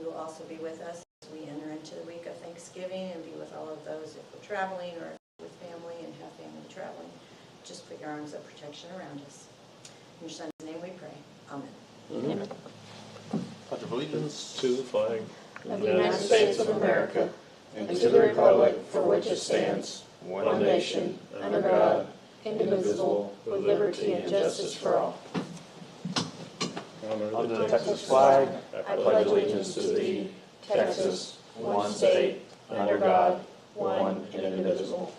will also be with us as we enter into the week of Thanksgiving and be with all of those if we're traveling or with family and have family traveling. Just put your arms of protection around us. In your Son's name we pray. Amen. Amen. Pledge of allegiance to the flag Of the United States of America and to the republic for which it stands, one nation, under God, indivisible, with liberty and justice for all. Under the Texas flag, I pledge allegiance to thee, Texas, one state, under God, one and indivisible.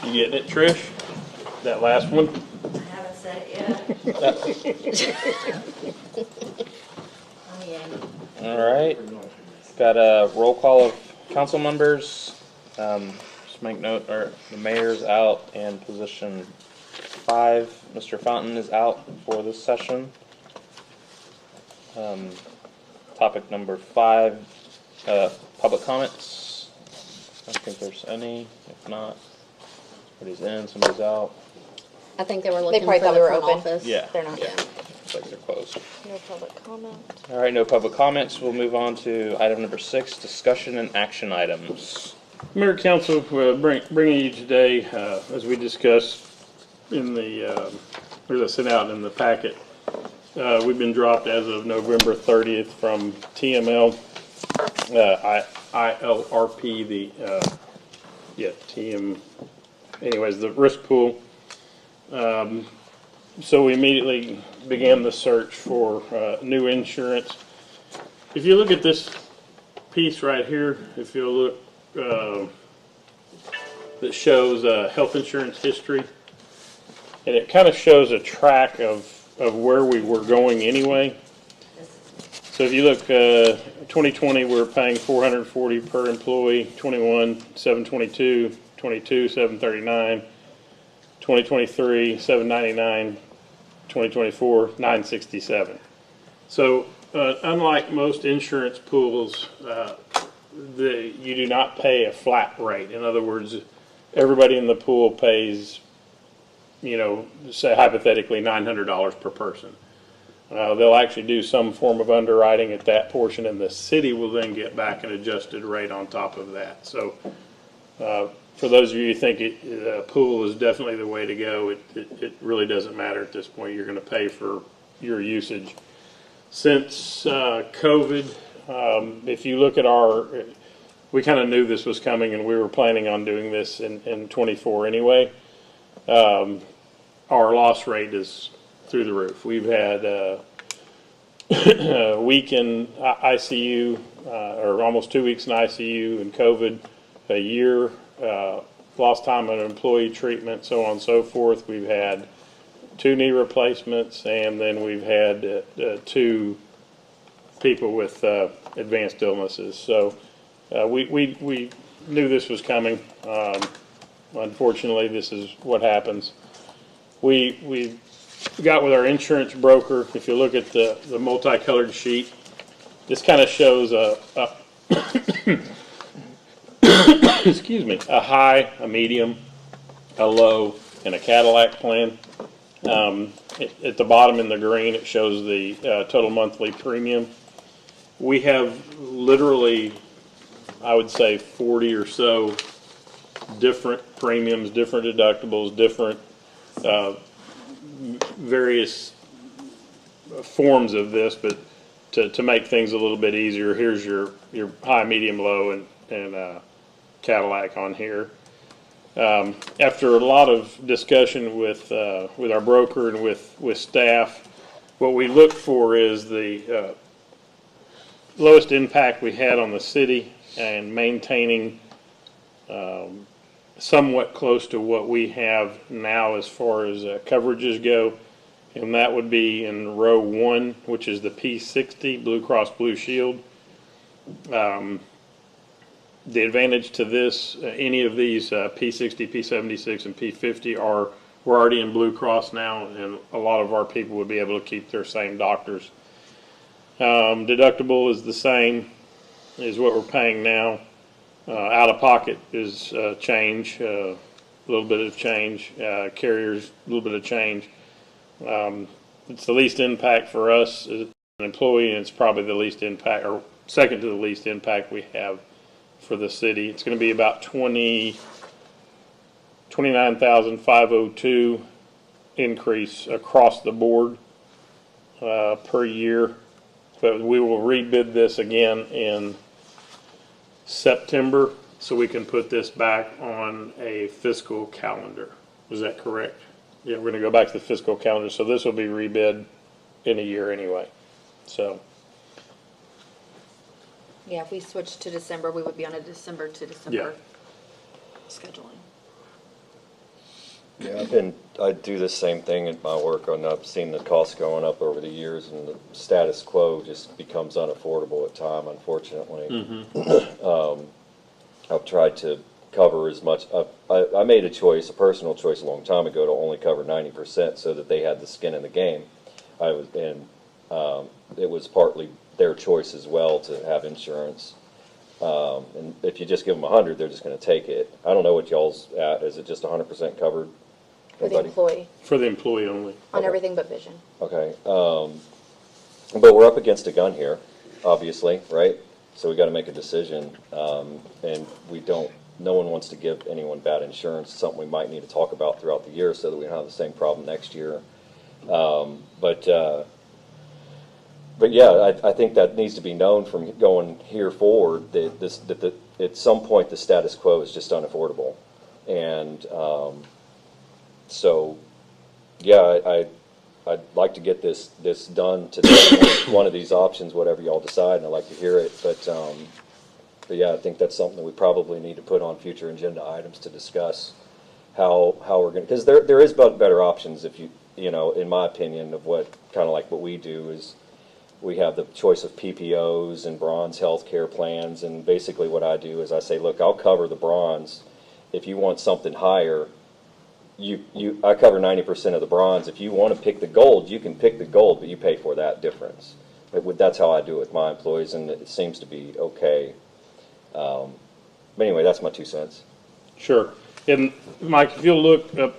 You getting it, Trish? That last one? I haven't said it yet. Oh, yeah. All right. Got a roll call of council members. Just make note, the mayor's out and position 5. Mr. Fountain is out for this session. Topic number 5, public comments. I don't think there's any. If not, somebody's in, somebody's out. I think they were looking probably for thought the we were front open. office. Yeah. They're not. Yeah. Looks like they're closed. No public comment. All right, no public comments. We'll move on to item number 6, discussion and action items. Mayor Council, bringing you today, as we discussed in the, as I sent out in the packet, we've been dropped as of November 30th from TML, ILRP, anyways, the risk pool. So we immediately began the search for new insurance. If you look at this piece right here, if you look, that shows health insurance history, and it kind of shows a track of where we were going anyway. So if you look, 2020 we were paying $440 per employee, 21 $722, 22 $739, 2023 $799, 2024 $967. So unlike most insurance pools, you do not pay a flat rate. In other words, everybody in the pool pays, say hypothetically $900 per person. They'll actually do some form of underwriting at that portion, and the city will then get back an adjusted rate on top of that. So for those of you who think a pool is definitely the way to go, it really doesn't matter at this point. You're going to pay for your usage. Since COVID, if you look at we kind of knew this was coming, and we were planning on doing this in 24 anyway. Our loss rate is through the roof. We've had a week in ICU, or almost 2 weeks in ICU in COVID, a year, lost time on employee treatment, so on and so forth. We've had 2 knee replacements, and then we've had 2 people with advanced illnesses. So we knew this was coming. Unfortunately, this is what happens. We got with our insurance broker. If you look at the multicolored sheet, this kind of shows excuse me, a high, a medium, a low, and a Cadillac plan. At the bottom in the green, it shows the total monthly premium. We have literally, I would say, 40 or so different premiums, different deductibles, different various forms of this, but to make things a little bit easier, here's your high, medium, low, and Cadillac on here. After a lot of discussion with our broker and with staff, what we look for is the lowest impact we had on the city and maintaining somewhat close to what we have now as far as coverages go, and that would be in row 1, which is the P60 Blue Cross Blue Shield. The advantage to this, any of these P60, P76, and P50 we're already in Blue Cross now, and a lot of our people would be able to keep their same doctors. Deductible is the same as what we're paying now. Out of pocket is change, a little bit of change. Carriers, a little bit of change. It's the least impact for us an employee, and it's probably the least impact, or second to the least impact we have for the city. It's going to be about 29,502 increase across the board per year. But we will rebid this again in September, so we can put this back on a fiscal calendar. Was that correct? Yeah, we're going to go back to the fiscal calendar, so this will be rebid in a year anyway. So, Yeah, if we switched to December, we would be on a December to December scheduling. Yeah, I do the same thing in my work, and I've seen the costs going up over the years, and the status quo just becomes unaffordable at time, unfortunately. I've tried to cover as much. I made a personal choice a long time ago to only cover 90% so that they had the skin in the game. It was partly their choice as well to have insurance. And if you just give them 100, they're just going to take it. I don't know what y'all's at. Is it just 100% covered? For the employee, for the employee only. on everything but vision. Okay. But we're up against a gun here, obviously, right? So we got to make a decision. And no one wants to give anyone bad insurance. It's something we might need to talk about throughout the year so that we don't have the same problem next year. But yeah, I think that needs to be known from going here forward that at some point the status quo is just unaffordable. And so, yeah, I'd like to get this done today. One of these options, whatever y'all decide, and I'd like to hear it. But yeah, I think that's something that we probably need to put on future agenda items to discuss how we're going to, because there is better options if you know, in my opinion, of what kind of like what we do is we have the choice of PPOs and bronze health care plans, and basically what I do is I say, look, I'll cover the bronze. If you want something higher, I cover 90% of the bronze. If you want to pick the gold, you can pick the gold, but you pay for that difference. That's how I do it with my employees, and it seems to be okay. But anyway, that's my 2 cents. Sure. And Mike, if you'll look up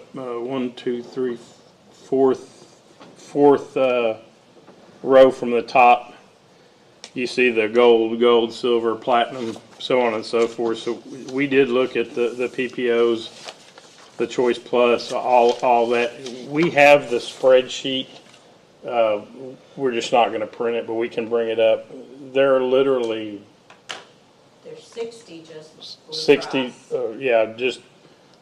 fourth row from the top, you see the gold, silver, platinum, so on and so forth. So we did look at the PPOs, the Choice Plus, all that. We have the spreadsheet. We're just not going to print it, but we can bring it up. They're literally There's 60 just Blue 60. Cross. Yeah, just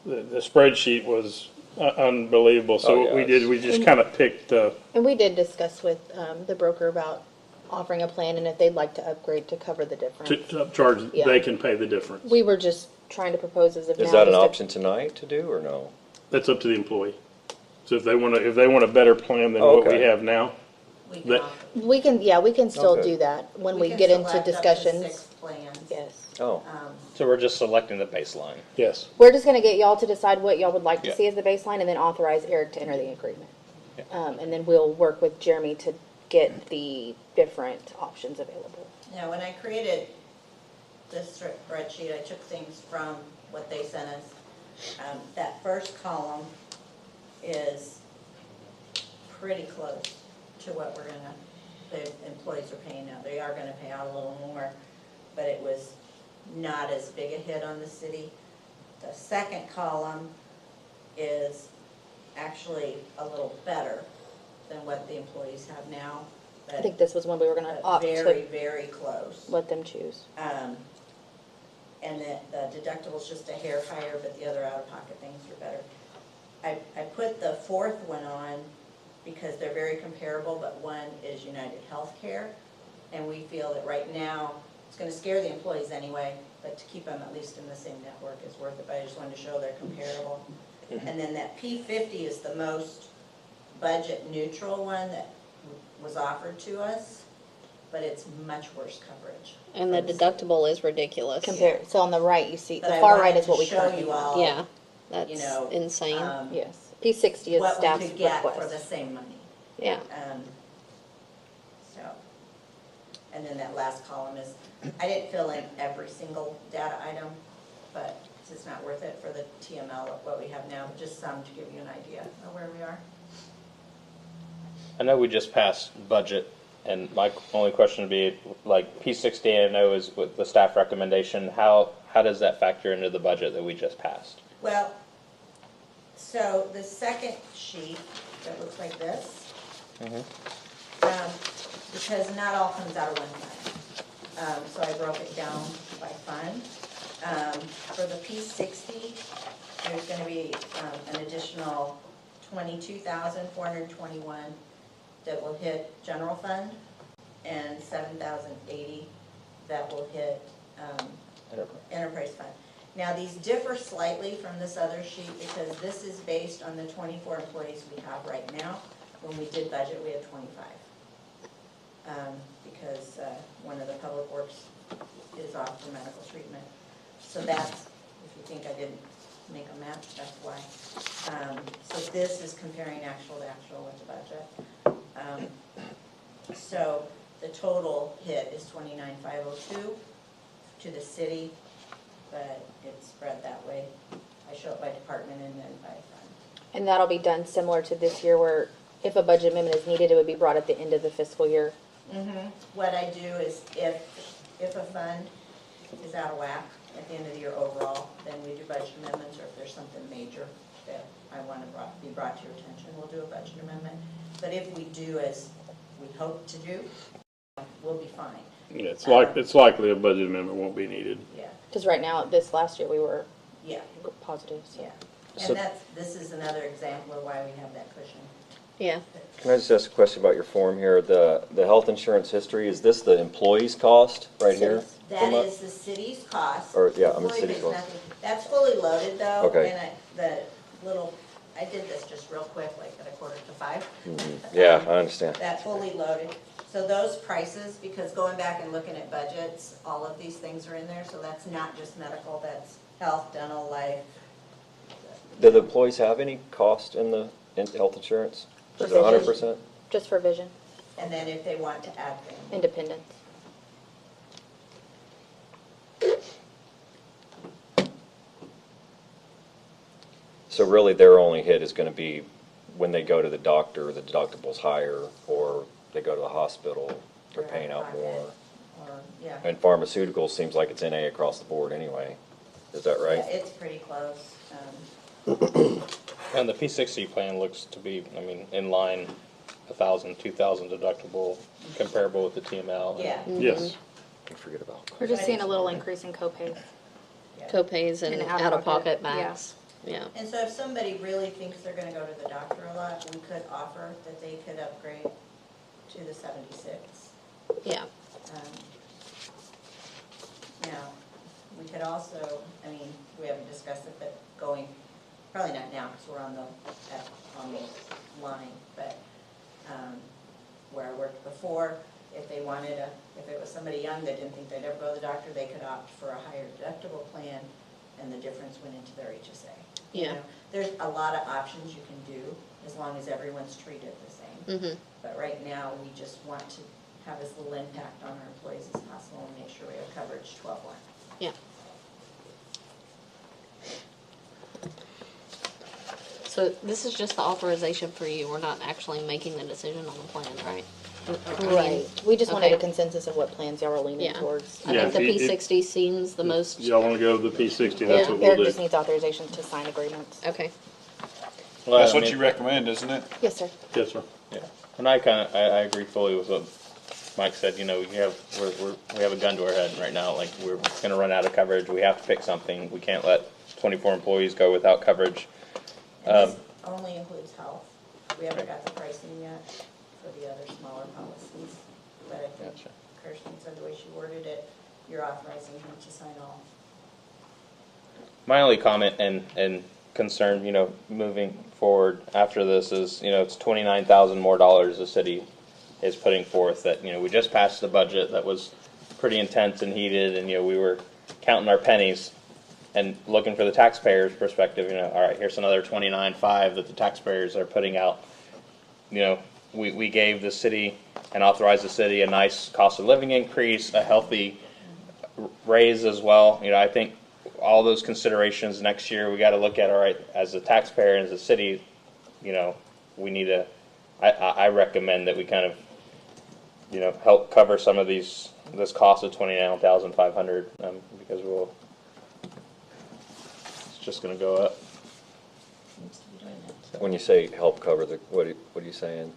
the spreadsheet was unbelievable. So what we did, we just kind of picked the. And we did discuss with the broker about offering a plan, and if they'd like to upgrade to cover the difference. To upcharge, Yeah. they can pay the difference. We were just trying to propose as of now. Is that an just to- option tonight to do or no? That's up to the employee. So if they want a better plan than Oh, what we okay. have now, We can that- offer- We can still Okay. do that when we can get into select up to discussions. 6 plans. Yes. Oh, So we're just selecting the baseline. yes. We're just gonna get y'all to decide what y'all would like to Yeah. see as the baseline, and then authorize Eric to enter the agreement. And then we'll work with Jeremy to get the different options available. Now, when I created this spreadsheet, I took things from what they sent us. That first column is pretty close to what the employees are paying now. They are gonna pay out a little more, but it was not as big a hit on the city. The second column is actually a little better than what the employees have now. I think this was when we were gonna But opt very, to very close. let them choose. And the deductible's just a hair higher, but the other out-of-pocket things are better. I put the fourth one on because they're very comparable, but one is United Healthcare, and we feel that right now, it's gonna scare the employees anyway, but to keep them at least in the same network is worth it, but I just wanted to show they're comparable. And then that P50 is the most budget neutral one that was offered to us, but it's much worse coverage. And the deductible is ridiculous. So on the right, you see, But the I far wanted right is to what we show currently you want. all, Yeah, that's you know, insane. Yes, P60 is what we staff's could get for the request. same money. Yeah. So, and then that last column is, I didn't fill in every single data item, but it's not worth it for the TML of what we have now, but just some to give you an idea of where we are. I know we just passed budget And my only question would be, like, P60 I know is with the staff recommendation, how does that factor into the budget that we just passed? Well, so the second sheet that looks like this, because not all comes out of one fund. So I broke it down by fund. For the P60, there's going to be an additional $22,421 that will hit general fund, and $7,080 that will hit enterprise fund. Now, these differ slightly from this other sheet because this is based on the 24 employees we have right now. When we did budget, we had 25. Because one of the public works is off for medical treatment. So that's, if you think I didn't make a match, that's why. So this is comparing actual to actual with the budget. So the total hit is $29,502 to the city, but it's spread that way. I show it by department and then by fund. And that'll be done similar to this year where if a budget amendment is needed, it would be brought at the end of the fiscal year. What I do is if a fund is out of whack at the end of the year overall, then we do budget amendments, or if there's something major that I want to be brought to your attention, we'll do a budget amendment. But if we do as we hope to do, we'll be fine. Yeah, it's likely a budget amendment won't be needed. Yeah, Because right now, this last year, we were yeah, positive. So. yeah. So- And this is another example of why we have that cushion. Yeah. Can I just ask a question about your form here? The health insurance history, is this the employee's cost right here? That is the city's cost. Or, yeah, I mean, Employee city's pays cost. nothing. That's fully loaded though. Okay. And I did this just real quick, like at 4:45. Yeah, I understand. That fully loaded. So those prices, because going back and looking at budgets, all of these things are in there. So that's not just medical, that's health, dental, life. Do the employees have any cost in health insurance? Is it 100%? Just for vision, And then if they want to add things. independence. So really, their only hit is going to be when they go to the doctor, the deductible's higher, or they go to the hospital, they're paying out more. Or, yeah. And pharmaceuticals seems like it's NA across the board anyway. Is that right? Yeah, it's pretty close. And the P60 plan looks to be, I mean, in line, 1,000, 2,000 deductible, comparable with the TML. Yeah. Yes. Don't forget about. We're just seeing a little increase in copays. Yeah. Co-pays and And out-of-pocket out-of-pocket, max. Yeah. And so if somebody really thinks they're gonna go to the doctor a lot, we could offer that they could upgrade to the 76. Yeah. Now, we could also, I mean, we haven't discussed it, but going, probably not now, because we're on the line, but where I worked before, if they wanted if it was somebody young that didn't think they'd ever go to the doctor, they could opt for a higher deductible plan, and the difference went into their HSA. You Yeah. know, there's a lot of options you can do, as long as everyone's treated the same. Mm-hmm. But right now, we just want to have as little impact on our employees as possible and make sure we have coverage 12-1. Yeah. So this is just the authorization for you. We're not actually making the decision on the plan, right? Right. We just wanted okay. a consensus of what plans y'all were leaning Yeah. towards. I Yeah, think the if you- P60 seems the most. Y'all want to go with the P60, that's Yeah. what we'll Eric do. just needs authorization to sign agreements. Okay. Well, That's I what mean, you recommend, isn't it? Yes, sir. Yes, sir. Yeah, and I agree fully with what Mike said. You know, we have a gun to our head right now. Like, we're going to run out of coverage. We have to pick something. We can't let 24 employees go without coverage. And this only includes health. We haven't got the pricing yet for the other smaller policies. But I think Gotcha. Kirsten said the way she worded it, you're authorizing him to sign all. My only comment and concern, you know, moving forward after this is, you know, it's $29,000 more the city is putting forth. That, you know, we just passed the budget that was pretty intense and heated, and, you know, we were counting our pennies and looking for the taxpayers' perspective. You know, all right, here's another $29,500 that the taxpayers are putting out. You know, we gave the city and authorized the city a nice cost of living increase, a healthy raise as well. You know, I think all those considerations next year, we got to look at, all right, as a taxpayer and as a city, you know, we need to, I recommend that we kind of help cover some of this cost of $29,500 because it's just going to go up. Seems to be doing that. When you say help cover what are you saying?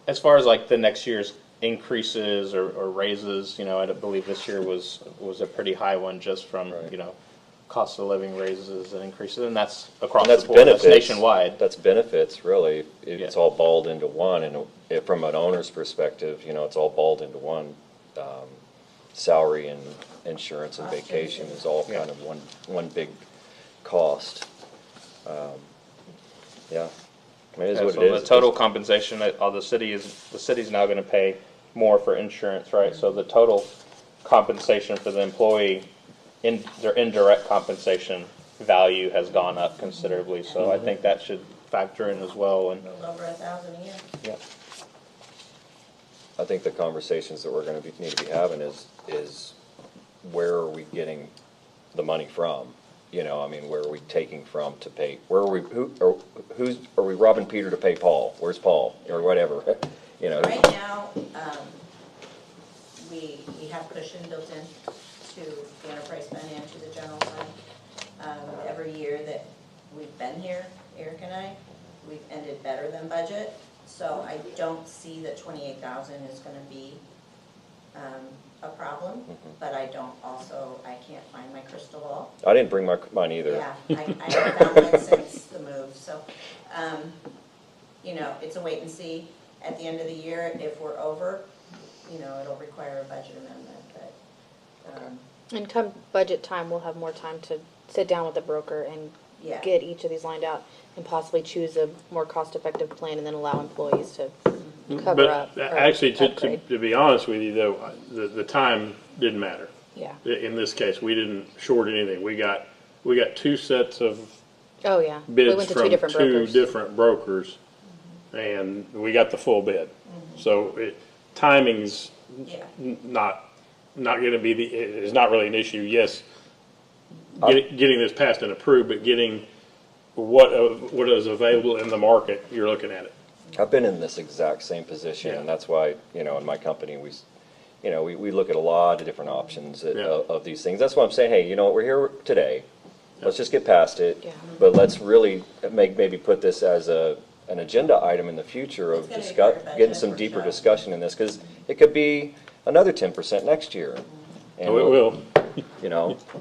As far as like the next year's increases or raises, I believe this year was a pretty high one just from Right. Cost of living raises and increases, and that's across And that's the board. benefits. That's nationwide. That's benefits, really. It's Yeah. all balled into one, and from an owner's perspective, it's all balled into one. Salary and insurance and Cost vacation is- is all Yeah. kind of one big cost. Yeah, I mean, it is Yeah, what so it is. the total compensation, the city's now going to pay more for insurance, right? So the total compensation for the employee, their indirect compensation value has gone up considerably. So I think that should factor in as well. And A little over 1,000 a year. yeah, I think the conversations that we're going to need to be having is where are we getting the money from? I mean, where are we taking from to pay? Where are we? Are we robbing Peter to pay Paul? Where's Paul or whatever? Right now, we have cushion built in to the enterprise fund and to the general fund. Every year that we've been here, Eric and I, we've ended better than budget. So I don't see that 28,000 is gonna be a problem, but I can't find my crystal ball. I didn't bring mine either. Yeah, I haven't found one since the move, so, it's a wait and see. At the end of the year, if we're over, it'll require a budget amendment, but, And come budget time, we'll have more time to sit down with the broker and yeah. get each of these lined out and possibly choose a more cost-effective plan and then allow employees to cover up. But or actually, upgrade. to be honest with you, though, the time didn't matter. Yeah. In this case, we didn't short anything. We got two sets of Oh, yeah. We bids went to from two different brokers. different brokers, and we got the full bid. So timing's Yeah. not going to be is not really an issue. Yes, getting this passed and approved, but getting what is available in the market, you're looking at it. I've been in this exact same position, Yeah. and that's why, in my company, we look at a lot of different options of these things. That's why I'm saying, hey, we're here today. Let's just get past it. Yeah. But let's really maybe put this as an agenda item in the future of It's gonna be part of getting budget some for deeper sure. discussion in this, because it could be another 10% next year. And, Oh, it will.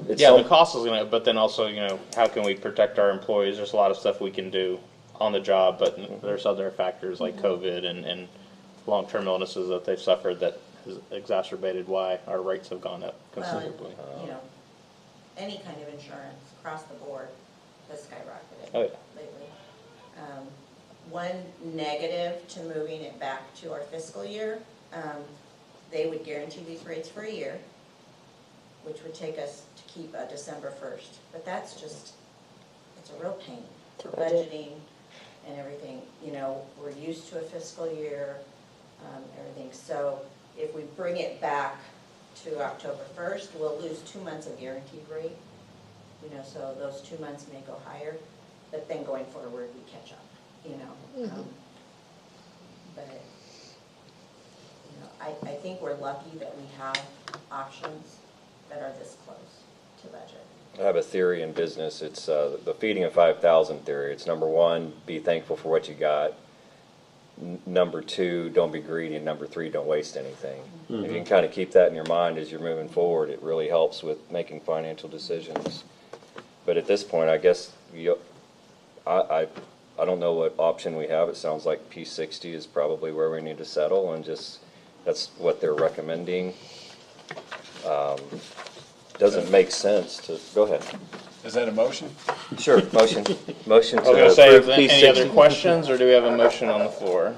It's yeah, the some- cost is going to, but then also, how can we protect our employees? There's a lot of stuff we can do on the job, but there's other factors like COVID and long-term illnesses that they've suffered that has exacerbated why our rates have gone up Well, considerably. Any kind of insurance across the board has skyrocketed Oh, yeah. lately. One negative to moving it back to our fiscal year, they would guarantee these rates for a year, which would take us to keep December 1st. But that's just, it's a real pain for To budget. budgeting and everything. We're used to a fiscal year, everything. So if we bring it back to October 1st, we'll lose 2 months of guaranteed rate. So those 2 months may go higher, but then going forward, we catch up, But, I think we're lucky that we have options that are this close to budget. I have a theory in business. It's the feeding of 5,000 theory. It's number one, be thankful for what you got. Number two, don't be greedy. And number three, don't waste anything. If you can kind of keep that in your mind as you're moving forward, it really helps with making financial decisions. But at this point, I guess I don't know what option we have. It sounds like P60 is probably where we need to settle, and just that's what they're recommending. Doesn't make sense to go ahead. Is that a motion? Sure, motion to I was going to say, approve any other P60. questions, or do we have a motion on the floor?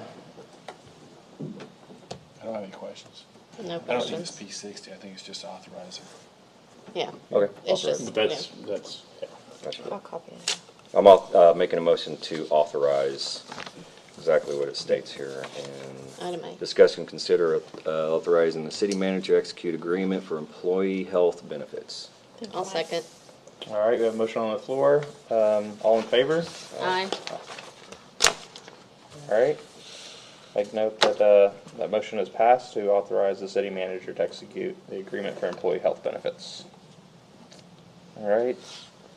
I don't have any questions. No I don't think it's questions. P60, I think it's just authorizer. Yeah, Okay. it's just, But that's yeah. Gotcha. I'll copy it. I'm making a motion to authorize exactly what it states here. And item A. discuss and consider authorizing the city manager to execute agreement for employee health benefits. I'll second. All right, we have a motion on the floor. All in favor? Aye. All right. Make note that that motion is passed to authorize the city manager to execute the agreement for employee health benefits. All right.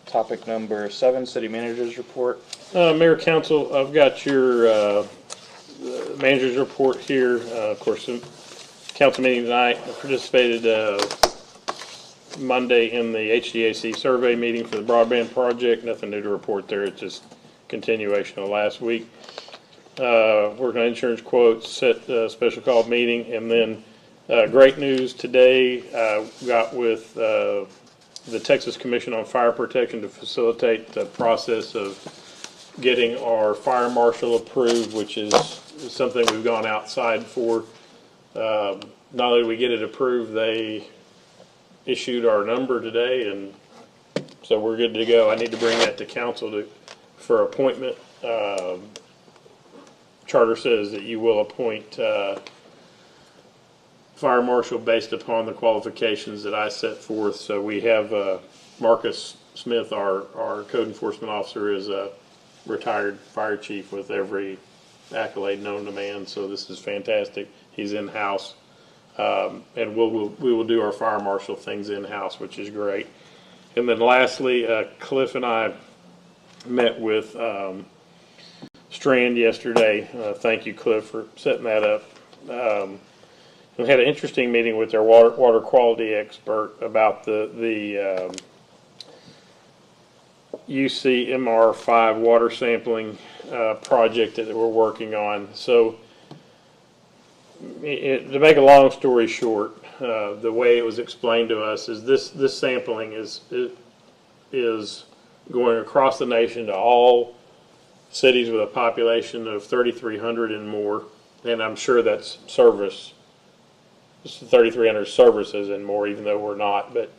Topic number 7, city manager's report. Mayor, Council, I've got your manager's report here. Of course, the council meeting tonight, I participated Monday in the HDAC survey meeting for the broadband project. Nothing new to report there. It's just continuation of last week. Working on insurance quotes, set a special call meeting, and then great news today. Got with the Texas Commission on Fire Protection to facilitate the process of getting our fire marshal approved, which is something we've gone outside for. Not only did we get it approved, they issued our number today, and so we're good to go. I need to bring that to council for appointment. Charter says that you will appoint fire marshal based upon the qualifications that I set forth. So we have Marcus Smith, our code enforcement officer, is a retired fire chief with every accolade known to man. So this is fantastic. He's in-house. And we will do our fire marshal things in-house, which is great. And then lastly, Cliff and I met with Strand yesterday. Thank you, Cliff, for setting that up. We had an interesting meeting with their water quality expert about the UCMR5 water sampling project that we're working on. So, to make a long story short, the way it was explained to us is this sampling is going across the nation to all cities with a population of 3,300 and more, and I'm sure that's service. 3,300 services and more, even though we're not. But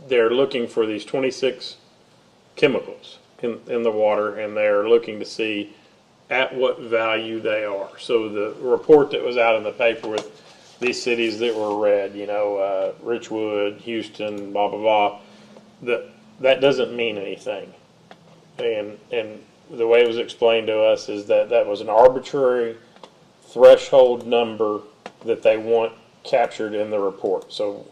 they're looking for these 26 chemicals in the water, and they're looking to see at what value they are. So the report that was out in the paper with these cities that were red, Richwood, Houston, blah blah blah, that doesn't mean anything. And the way it was explained to us is that was an arbitrary threshold number that they want captured in the report. So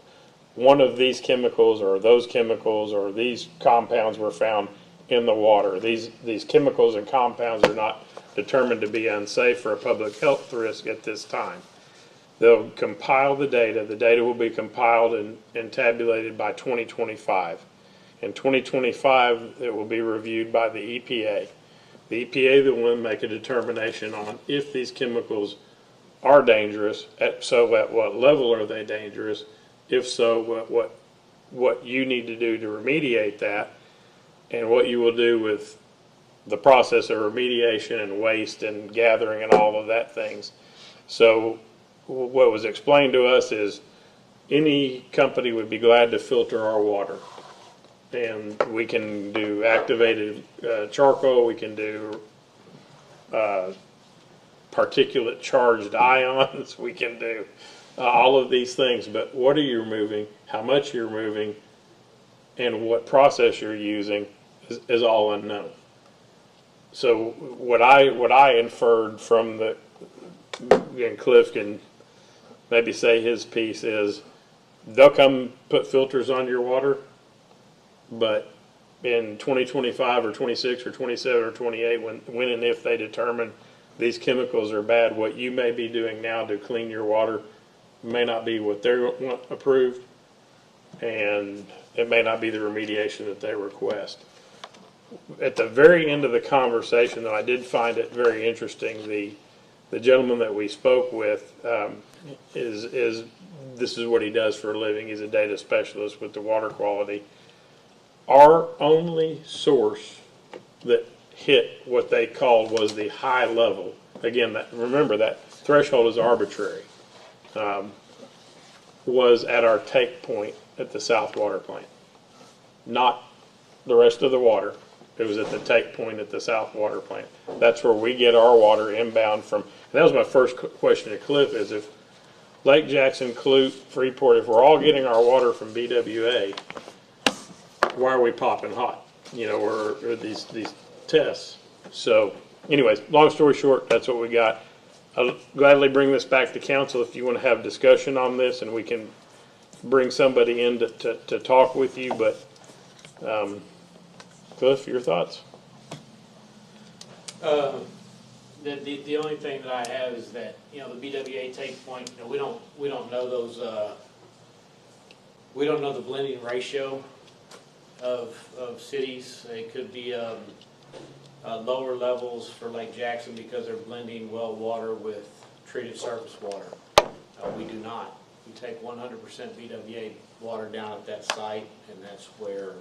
one of these chemicals or those chemicals or these compounds were found in the water. These chemicals and compounds are not determined to be unsafe or a public health risk at this time. They'll compile the data. The data will be compiled and tabulated by 2025. In 2025, it will be reviewed by the EPA. The EPA will make a determination on if these chemicals are dangerous. At what level are they dangerous? If so, what you need to do to remediate that, and what you will do with the process of remediation and waste and gathering and all of that things. So what was explained to us is any company would be glad to filter our water. And we can do activated charcoal, we can do particulate charged ions, we can do all of these things, but what are you removing, how much you're removing, and what process you're using is all unknown. So what I inferred from and Cliff can maybe say his piece is, they'll come put filters on your water, but in 2025 or 26 or 27 or 28, when and if they determine these chemicals are bad, what you may be doing now to clean your water may not be what they want approved, and it may not be the remediation that they request. At the very end of the conversation, though, I did find it very interesting. The gentleman that we spoke with this is what he does for a living. He's a data specialist with the water quality. Our only source that hit what they called was the high level. Again, remember that threshold is arbitrary. Was at our take point at the South Water Plant, not the rest of the water. It was at the take point at the South Water Plant. That's where we get our water inbound from. And that was my first question to Cliff: is if Lake Jackson, Clute, Freeport, if we're all getting our water from BWA, why are we popping hot? Or these tests. So anyways, long story short, that's what we got. I'll gladly bring this back to council if you want to have discussion on this, and we can bring somebody in to talk with you, but, Cliff, your thoughts? The only thing that I have is that, the BWA take point, we don't know those, we don't know the blending ratio of cities. It could be, lower levels for Lake Jackson because they're blending well water with treated surface water. We do not. We take 100% BWA water down at that site, and that's where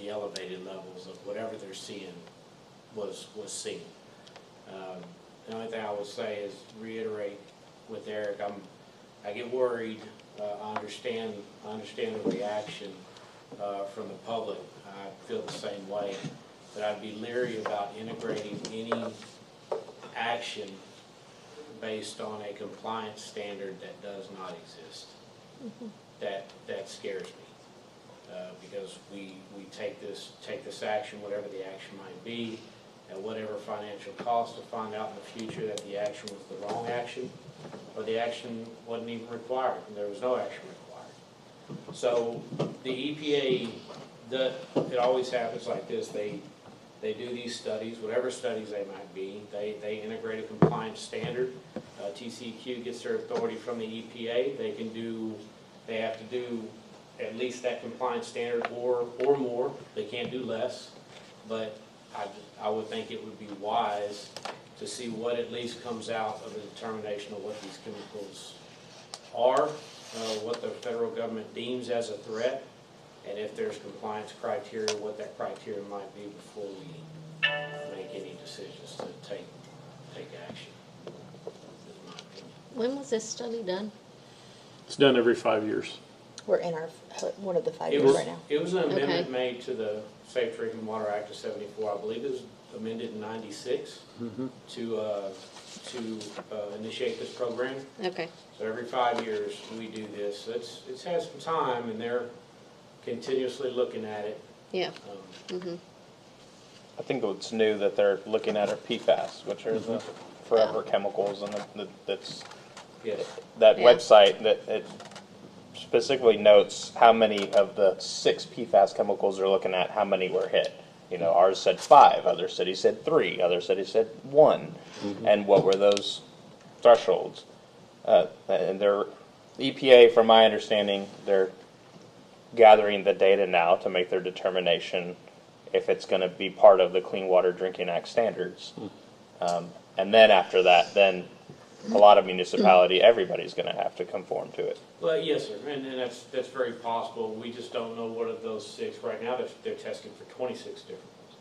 the elevated levels of whatever they're seeing was seen. The only thing I will say is reiterate with Eric. I get worried. I understand the reaction from the public. I feel the same way. But I'd be leery about integrating any action based on a compliance standard that does not exist. That scares me because we take this action, whatever the action might be, at whatever financial cost, to find out in the future that the action was the wrong action, or the action wasn't even required, and there was no action required. So the EPA, it always happens like this. They do these studies, whatever studies they might be. They integrate a compliance standard. TCEQ gets their authority from the EPA. They have to do at least that compliance standard or more. They can't do less. But I would think it would be wise to see what at least comes out of the determination of what these chemicals are, what the federal government deems as a threat, and if there's compliance criteria, what that criteria might be before we make any decisions to take action. Is my opinion. When was this study done? It's done every 5 years. We're in our, one of the 5 It years was, right now. it was an amendment Okay. made to the Safe Drinking Water Act of '74. I believe it was amended in '96 to initiate this program. Okay. So every 5 years we do this. So it's had some time, and they're continuously looking at it. Yeah. I think it's new that they're looking at are PFAS, which are the forever chemicals, and that's Yes. that Yeah. website that it specifically notes how many of the 6 PFAS chemicals they're looking at, how many were hit. Ours said 5, other cities said 3, other cities said 1, and what were those thresholds? And their EPA, from my understanding, they're gathering the data now to make their determination if it's going to be part of the Clean Water Drinking Act standards. And then after that, then a lot of municipality, everybody's going to have to conform to it. Well, yes, sir, and that's very possible. We just don't know what of those 6 right now. They're testing for 26 different ones.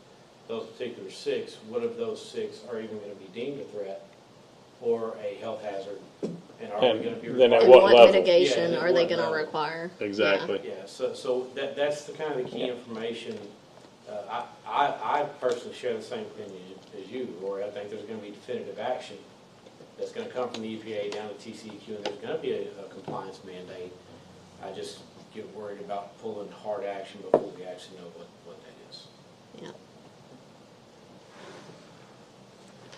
Those particular 6, what of those 6 are even going to be deemed a threat or a health hazard? And are we going to be then at And what what level? mitigation Yeah, are they what gonna level? require? Exactly. Yeah, so that's the kind of the key information. I personally share the same opinion as you, Rory. I think there's going to be definitive action that's going to come from the EPA down to TCEQ, and there's going to be a compliance mandate. I just get worried about pulling hard action before we actually know what that is. Yeah.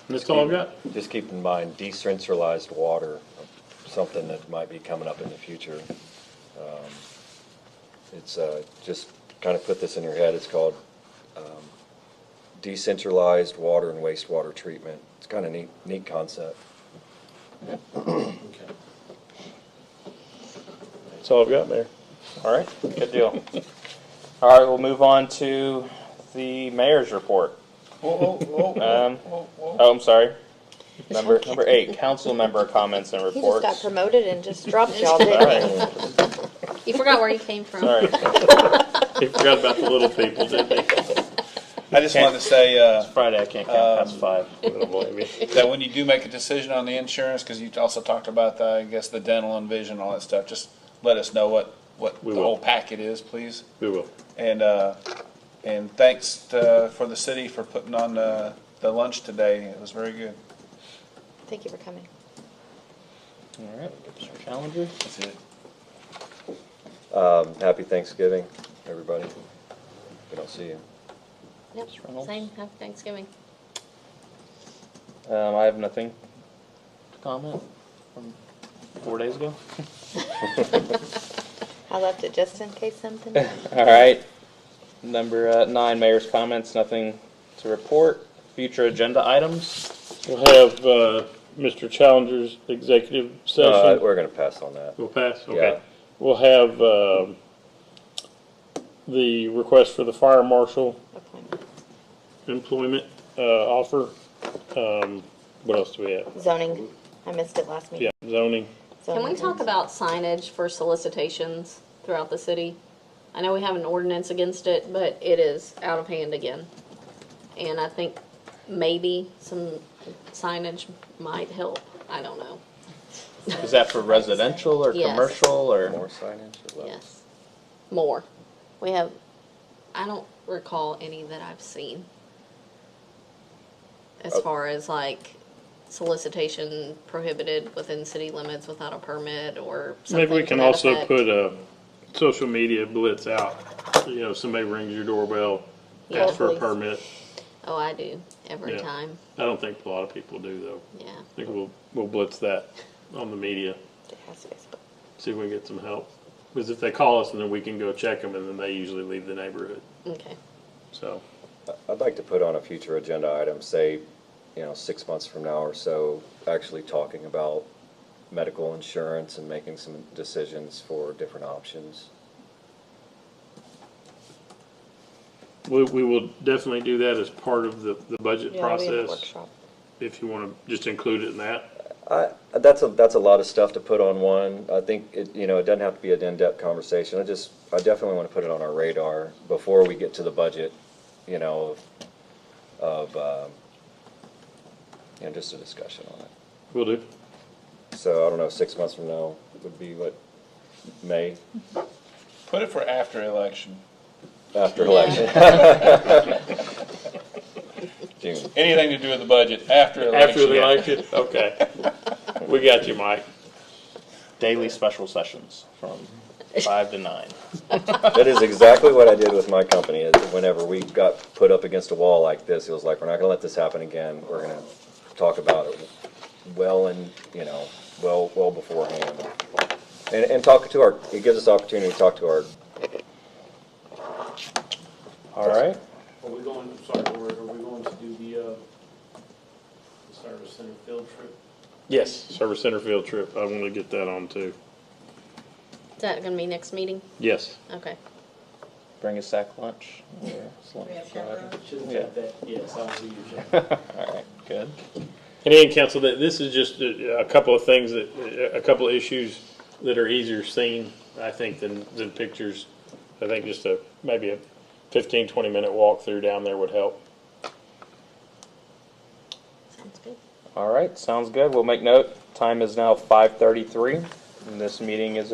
That's all I've got. Just keep in mind, decentralized water, something that might be coming up in the future. It's just kind of put this in your head. It's called decentralized water and wastewater treatment. It's kind of neat concept. Okay. That's all I've got, Mayor. All right, good deal. All right, we'll move on to the mayor's report. I'm sorry. Number 8, council member comments and He just got reports. promoted and just dropped y'all, All didn't he? right, You forgot where you came from. sorry. He forgot about the little people, didn't he? I just wanted to say Friday, I can't count past 5. Don't blame me. that when you do make a decision on the insurance, because you also talked about, I guess, the dental and vision, all that stuff, just let us know what We the will. whole packet is, please. We will. And thanks for the city for putting on the lunch today. It was very good. Thank you for coming. All right, Mr. Challenger. That's it. Happy Thanksgiving, everybody. We don't see you. Yep, Reynolds? same, happy Thanksgiving. I have nothing to comment from 4 days ago. I left it just in case something. All right. Number 9, mayor's comments. Nothing to report. Future agenda items. We'll have Mr. Challenger's executive session. We're gonna pass on that. We'll pass? Okay. Yeah. We'll have the request for the fire marshal Appointment. employment offer. What else do we have? Zoning. I missed it last meeting. Yeah, zoning. Can we Zoning. talk about signage for solicitations throughout the city? I know we have an ordinance against it, but it is out of hand again. And I think maybe some signage might help. I don't know. Is that for residential or Yes. commercial or? More signage or less? Yes. More. We have, I don't recall any that I've seen. As far as like solicitation prohibited within city limits without a permit or something. Maybe we to can that also effect. put a social media blitz out. You know, somebody rings your doorbell, Yeah. asks for a Please. permit. Oh, I do, every Yeah. time, I don't think a lot of people do though. yeah. I think we'll blitz that on the media, It has Facebook. see if we can get some help. Because if they call us and then we can go check them and then they usually leave the neighborhood, Okay. so. I'd like to put on a future agenda item, say, 6 months from now or so, actually talking about medical insurance and making some decisions for different options. We will definitely do that as part of the budget Yeah, we have a process, workshop. if you want to just include it in that. That's a lot of stuff to put on one. I think it doesn't have to be an in-depth conversation. I definitely want to put it on our radar before we get to the budget, just a discussion on it. Will do. So I don't know, 6 months from now would be what, May, Put it for after election. after Yeah. election? June. Anything to do with the budget after election. After the election? Okay. We got you, Mike. Daily special sessions from 5 to 9. That is exactly what I did with my company. Is whenever we got put up against a wall like this, it was like, we're not gonna let this happen again. We're gonna talk about it well beforehand. And it gives us opportunity to talk to our. All right. Are we going, sorry, Board, are we going to do the service center field trip? Yes, service center field trip. I want to get that on too. Is that gonna be next meeting? Yes. Okay. Bring a sack lunch. Or We lunch, have whatever. chaperone. Should have Yeah. said that, yes, I'll do your job. All right. Good. And again, council, this is just a couple of things a couple of issues that are easier seen, I think, than pictures. I think just maybe a 15, 20-minute walk through down there would help. Sounds good. All right. Sounds good. We'll make note. Time is now 5:33, and this meeting is